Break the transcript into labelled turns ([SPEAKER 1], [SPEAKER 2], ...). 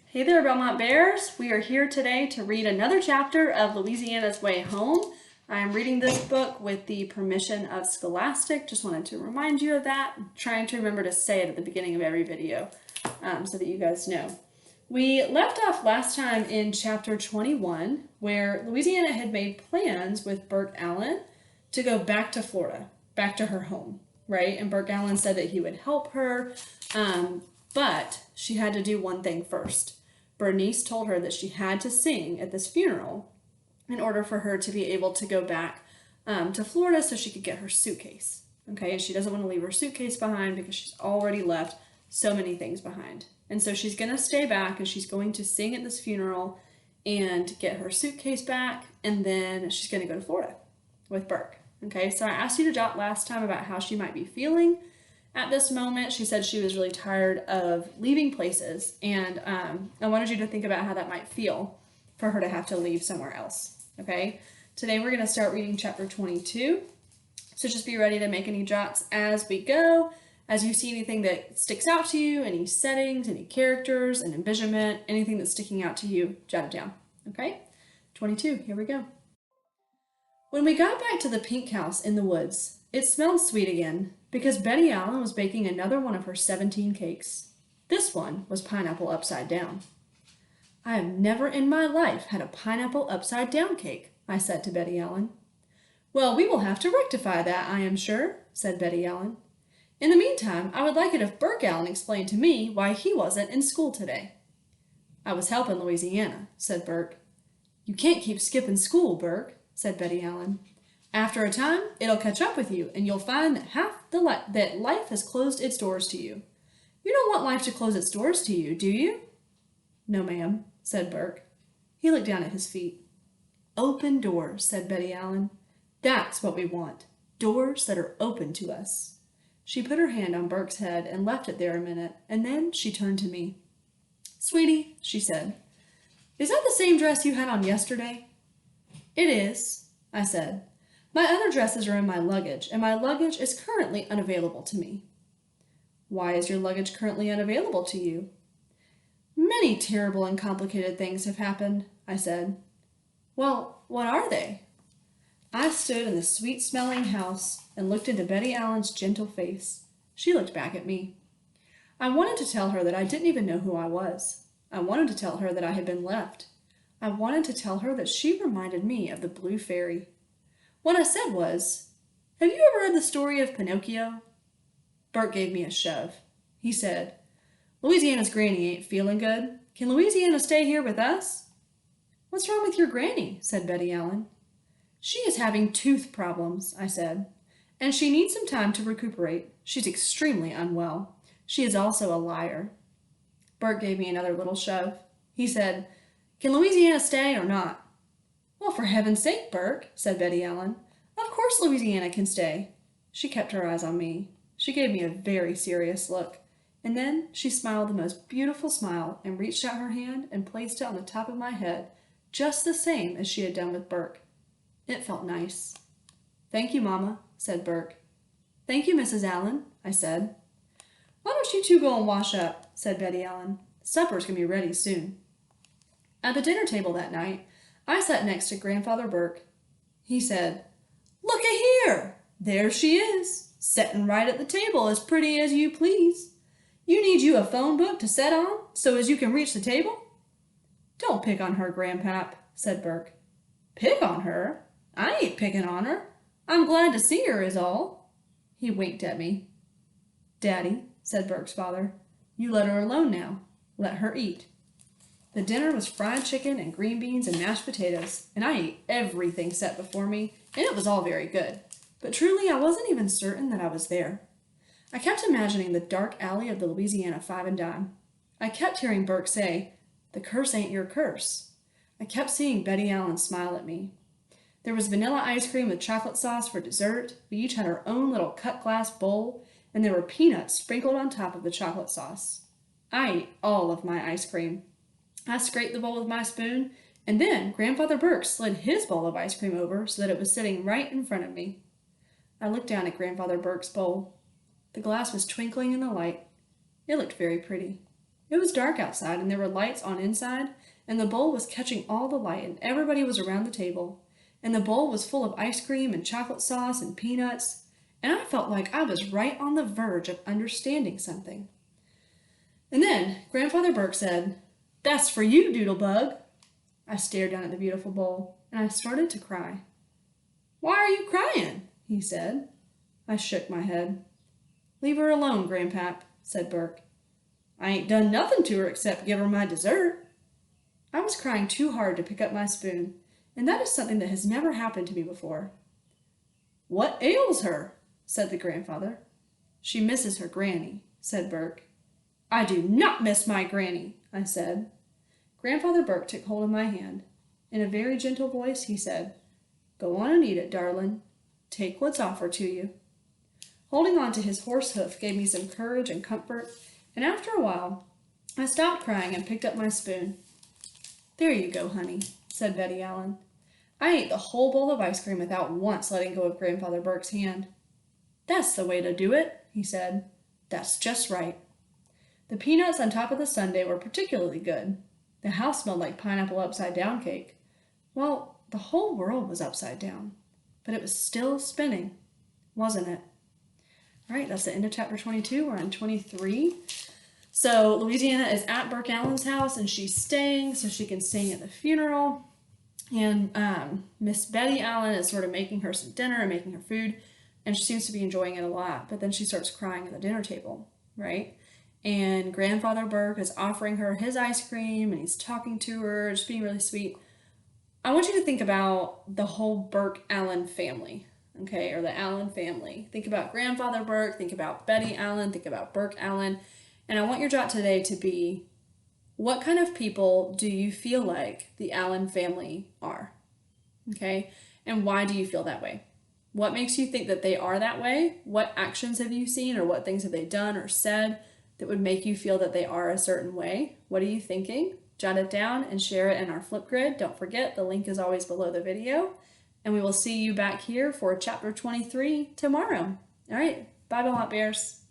[SPEAKER 1] Hey there, Belmont Bears. We are here today to read another chapter of Louisiana's Way Home. I am reading this book with the permission of Scholastic. Just wanted to remind you of that. I'm trying to remember to say it at the beginning of every video so that you guys know. We left off last time in chapter 21 where Louisiana had made plans with Burke Allen to go back to Florida, back to her home, right? And Burke Allen said that he would help her, but she had to do one thing first. Bernice told her that she had to sing at this funeral in order for her to be able to go back to Florida so she could get her suitcase. Okay, and she doesn't want to leave her suitcase behind because she's already left so many things behind. And so she's going to stay back and she's going to sing at this funeral and get her suitcase back, and then she's going to go to Florida with Burke. Okay, so I asked you to jot last time about how she might be feeling at this moment. She said she was really tired of leaving places, and I wanted you to think about how that might feel for her to have to leave somewhere else. Okay, today we're going to start reading chapter 22, so just be ready to make any jots as we go. As you see anything that sticks out to you, any settings, any characters, an envisionment, anything that's sticking out to you, jot it down. Okay, 22, here we go. When we got back to the pink house in the woods, it smelled sweet again because Betty Allen was baking another one of her 17 cakes. This one was pineapple upside down. I have never in my life had a pineapple upside down cake, I said to Betty Allen. Well, we will have to rectify that, I am sure, said Betty Allen. In the meantime, I would like it if Burke Allen explained to me why he wasn't in school today. I was helping Louisiana, said Burke. You can't keep skipping school, Burke, said Betty Allen. After a time, it'll catch up with you, and you'll find that that life has closed its doors to you. You don't want life to close its doors to you, do you? No, ma'am, said Burke. He looked down at his feet. Open doors, said Betty Allen. That's what we want, doors that are open to us. She put her hand on Burke's head and left it there a minute, and then she turned to me. Sweetie, she said, is that the same dress you had on yesterday? It is, I said. My other dresses are in my luggage, and my luggage is currently unavailable to me. Why is your luggage currently unavailable to you? Many terrible and complicated things have happened, I said. Well, what are they? I stood in the sweet-smelling house and looked into Betty Allen's gentle face. She looked back at me. I wanted to tell her that I didn't even know who I was. I wanted to tell her that I had been left. I wanted to tell her that she reminded me of the Blue Fairy. What I said was, have you ever read the story of Pinocchio? Bert gave me a shove. He said, Louisiana's granny ain't feeling good. Can Louisiana stay here with us? What's wrong with your granny? Said Betty Allen. She is having tooth problems, I said, and she needs some time to recuperate. She's extremely unwell. She is also a liar. Bert gave me another little shove. He said, can Louisiana stay or not? Well, for heaven's sake, Burke, said Betty Allen. Of course Louisiana can stay. She kept her eyes on me. She gave me a very serious look, and then she smiled the most beautiful smile and reached out her hand and placed it on the top of my head, just the same as she had done with Burke. It felt nice. Thank you, Mama, said Burke. Thank you, Mrs. Allen, I said. Why don't you two go and wash up, said Betty Allen. Supper's going to be ready soon. At the dinner table that night, I sat next to Grandfather Burke. He said, Look-a here! There she is, settin' right at the table as pretty as you please. You need you a phone book to set on so as you can reach the table? Don't pick on her, Grandpap, said Burke. Pick on her? I ain't picking on her. I'm glad to see her is all. He winked at me. Daddy, said Burke's father, you let her alone now. Let her eat. The dinner was fried chicken and green beans and mashed potatoes, and I ate everything set before me, and it was all very good. But truly, I wasn't even certain that I was there. I kept imagining the dark alley of the Louisiana Five and Dime. I kept hearing Burke say, the curse ain't your curse. I kept seeing Betty Allen smile at me. There was vanilla ice cream with chocolate sauce for dessert. We each had our own little cut glass bowl, and there were peanuts sprinkled on top of the chocolate sauce. I ate all of my ice cream. I scraped the bowl with my spoon, and then Grandfather Burke slid his bowl of ice cream over so that it was sitting right in front of me. I looked down at Grandfather Burke's bowl. The glass was twinkling in the light. It looked very pretty. It was dark outside and there were lights on inside, and the bowl was catching all the light and everybody was around the table. And the bowl was full of ice cream and chocolate sauce and peanuts, and I felt like I was right on the verge of understanding something. And then Grandfather Burke said, "That's for you, Doodlebug." I stared down at the beautiful bowl, and I started to cry. "Why are you crying?" he said. I shook my head. "Leave her alone, Grandpap," said Burke. "I ain't done nothing to her except give her my dessert." I was crying too hard to pick up my spoon, and that is something that has never happened to me before. "What ails her?" said the grandfather. "She misses her granny," said Burke. "I do not miss my granny," I said. Grandfather Burke took hold of my hand. In a very gentle voice, he said, "Go on and eat it, darling. Take what's offered to you." Holding on to his horse hoof gave me some courage and comfort, and after a while, I stopped crying and picked up my spoon. "There you go, honey," said Betty Allen. I ate the whole bowl of ice cream without once letting go of Grandfather Burke's hand. "That's the way to do it," he said. "That's just right." The peanuts on top of the sundae were particularly good. The house smelled like pineapple upside-down cake. Well, the whole world was upside down, but it was still spinning, wasn't it? All right, that's the end of chapter 22. We're on 23. So Louisiana is at Burke Allen's house, and she's staying so she can sing at the funeral. And Miss Betty Allen is sort of making her some dinner and making her food, and she seems to be enjoying it a lot. But then she starts crying at the dinner table, right? And Grandfather Burke is offering her his ice cream, and he's talking to her, just being really sweet. I want you to think about the whole Burke Allen family, okay, or the Allen family. Think about Grandfather Burke, think about Betty Allen, think about Burke Allen, and I want your jot today to be, what kind of people do you feel like the Allen family are, okay, and why do you feel that way? What makes you think that they are that way? What actions have you seen, or what things have they done or said that would make you feel that they are a certain way? What are you thinking? Jot it down and share it in our Flipgrid. Don't forget, the link is always below the video. And we will see you back here for chapter 23 tomorrow. All right, bye, Belmont Bears.